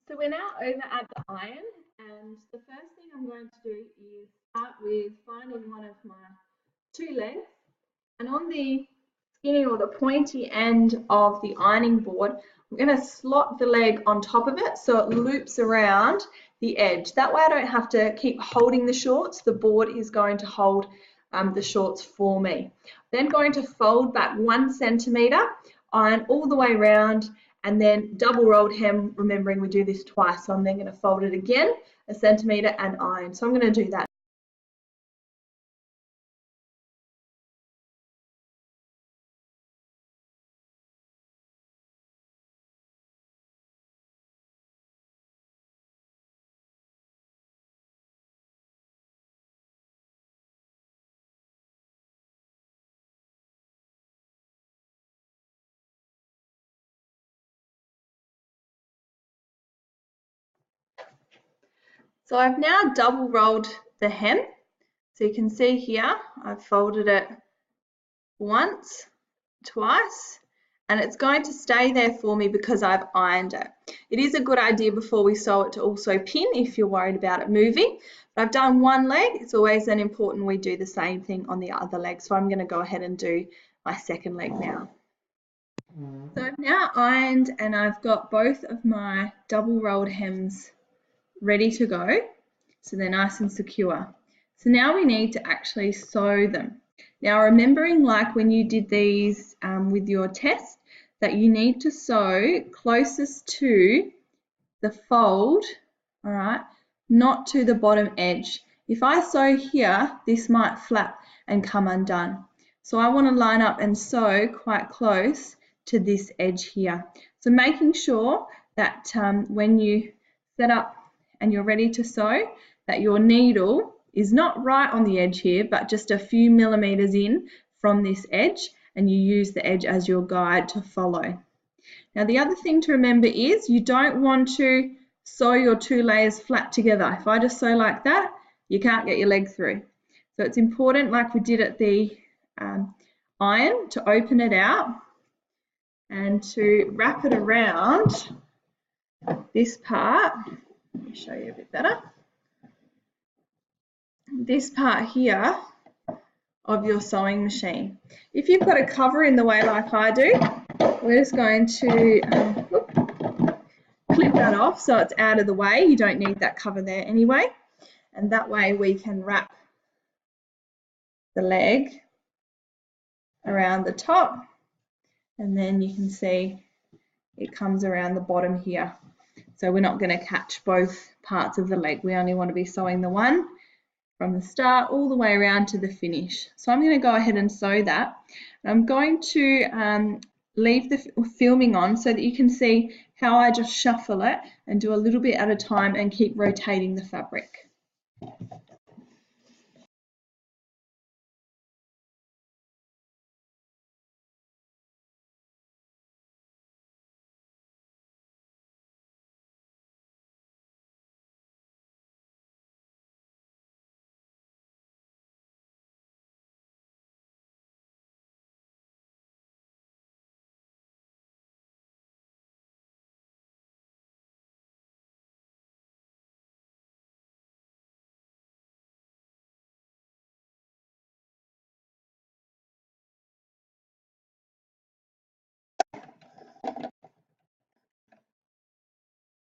So we're now over at the iron, and the first thing I'm going to do is start with finding one of my two legs, and on the skinny or the pointy end of the ironing board, I'm going to slot the leg on top of it so it loops around the edge. That way I don't have to keep holding the shorts. The board is going to hold the shorts for me. Then going to fold back 1 centimetre, iron all the way around, and then double rolled hem, remembering we do this twice. So I'm then going to fold it again, 1 centimetre, and iron. So I'm going to do that. So I've now double rolled the hem. So you can see here, I've folded it once, twice, and it's going to stay there for me because I've ironed it. It is a good idea before we sew it to also pin if you're worried about it moving. But I've done one leg. It's always then important we do the same thing on the other leg. So I'm going to go ahead and do my second leg now. So I've now ironed and I've got both of my double rolled hems ready to go. So they're nice and secure. So now we need to actually sew them. Now remembering, like when you did these with your test, that you need to sew closest to the fold, all right, not to the bottom edge. If I sew here, this might flap and come undone. So I want to line up and sew quite close to this edge here. So making sure that when you set up and you're ready to sew, that your needle is not right on the edge here, but just a few millimeters in from this edge, and you use the edge as your guide to follow. Now the other thing to remember is you don't want to sew your two layers flat together. If I just sew like that, you can't get your leg through. So it's important, like we did at the iron, to open it out and to wrap it around this part. Let me show you a bit better. This part here of your sewing machine. If you've got a cover in the way like I do, we're just going to clip that off so it's out of the way. You don't need that cover there anyway, and that way we can wrap the leg around the top, and then you can see it comes around the bottom here. So we're not going to catch both parts of the leg. We only want to be sewing the one from the start all the way around to the finish. So I'm going to go ahead and sew that. I'm going to leave the filming on so that you can see how I just shuffle it and do a little bit at a time and keep rotating the fabric.